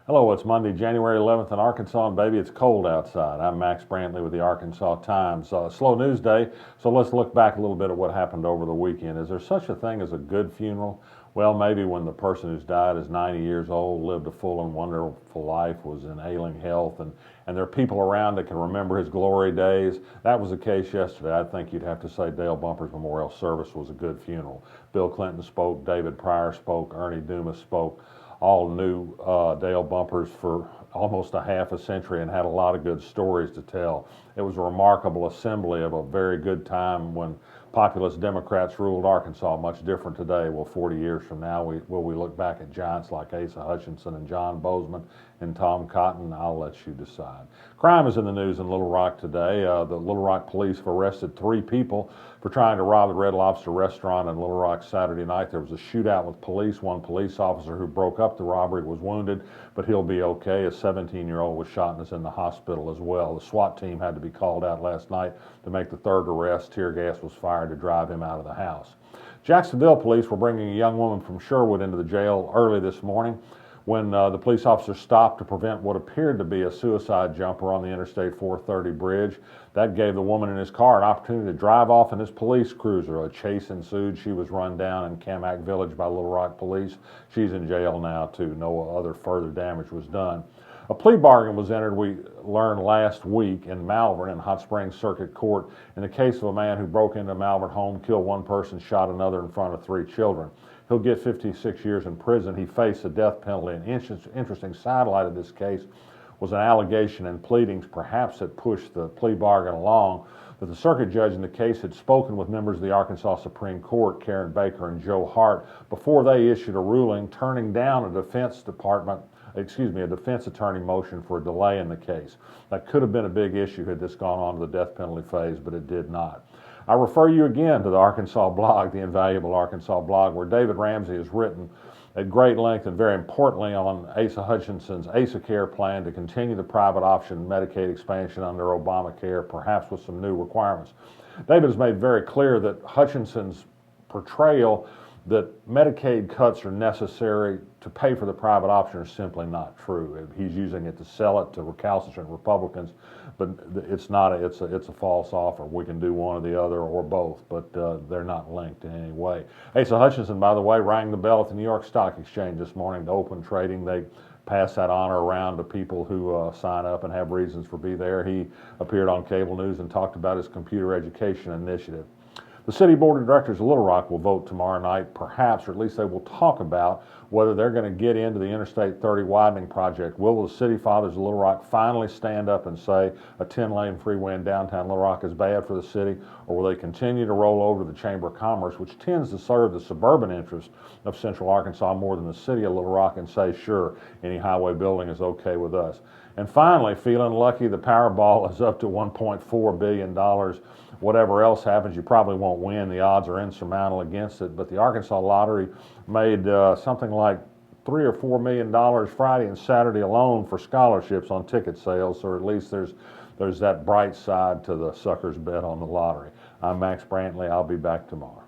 Hello, it's Monday, January 11th in Arkansas, and baby, it's cold outside. I'm Max Brantley with the Arkansas Times. Slow news day, so let's look back a little bit at what happened over the weekend. Is there such a thing as a good funeral? Well, maybe when the person who's died is 90 years old, lived a full and wonderful life, was in ailing health, and there are people around that can remember his glory days. That was the case yesterday. I think you'd have to say Dale Bumper's memorial service was a good funeral. Bill Clinton spoke, David Pryor spoke, Ernie Dumas spoke. All knew Dale Bumpers for almost a half a century and had a lot of good stories to tell. It was a remarkable assembly of a very good time when populist Democrats ruled Arkansas. Much different today. Well, 40 years from now, will we look back at giants like Asa Hutchinson and John Bozeman and Tom Cotton? I'll let you decide. Crime is in the news in Little Rock today. The Little Rock police have arrested 3 people for trying to rob the Red Lobster restaurant in Little Rock Saturday night. There was a shootout with police. One police officer who broke up the robbery was wounded, but he'll be okay. A 17-year-old was shot and is in the hospital as well. The SWAT team had to be called out last night to make the 3rd arrest. Tear gas was fired to drive him out of the house. Jacksonville police were bringing a young woman from Sherwood into the jail early this morning when the police officer stopped to prevent what appeared to be a suicide jumper on the Interstate 430 bridge. That gave the woman in his car an opportunity to drive off in his police cruiser. A chase ensued. She was run down in Camac Village by Little Rock police. She's in jail now, too. No other further damage was done. A plea bargain was entered, we learned last week, in Malvern in Hot Springs Circuit Court in the case of a man who broke into a Malvern home, killed one person, shot another in front of 3 children. He'll get 56 years in prison. He faced a death penalty. An interesting sidelight of this case was an allegation in pleadings, perhaps that pushed the plea bargain along, that the circuit judge in the case had spoken with members of the Arkansas Supreme Court, Karen Baker and Joe Hart, before they issued a ruling turning down a defense attorney motion for a delay in the case. That could have been a big issue had this gone on to the death penalty phase, but it did not. I refer you again to the Arkansas blog, the invaluable Arkansas blog, where David Ramsey has written at great length and very importantly on Asa Hutchinson's Asacare plan to continue the private option Medicaid expansion under Obamacare, perhaps with some new requirements. David has made very clear that Hutchinson's portrayal that Medicaid cuts are necessary to pay for the private option are simply not true. He's using it to sell it to recalcitrant Republicans, but it's not. It's a false offer. We can do one or the other or both, but they're not linked in any way. Asa Hutchinson, by the way, rang the bell at the New York Stock Exchange this morning to open trading. They pass that honor around to people who sign up and have reasons for be there. He appeared on cable news and talked about his computer education initiative. The City Board of Directors of Little Rock will vote tomorrow night, perhaps, or at least they will talk about whether they're going to get into the Interstate 30 widening project. Will the City Fathers of Little Rock finally stand up and say a 10-lane freeway in downtown Little Rock is bad for the city, or will they continue to roll over to the Chamber of Commerce, which tends to serve the suburban interest of Central Arkansas more than the city of Little Rock, and say, sure, any highway building is okay with us? And finally, feeling lucky, the Powerball is up to $1.4 billion. Whatever else happens, you probably won't win. The odds are insurmountable against it. But the Arkansas Lottery made something like $3 or $4 million Friday and Saturday alone for scholarships on ticket sales. So at least there's that bright side to the suckers bet on the lottery. I'm Max Brantley. I'll be back tomorrow.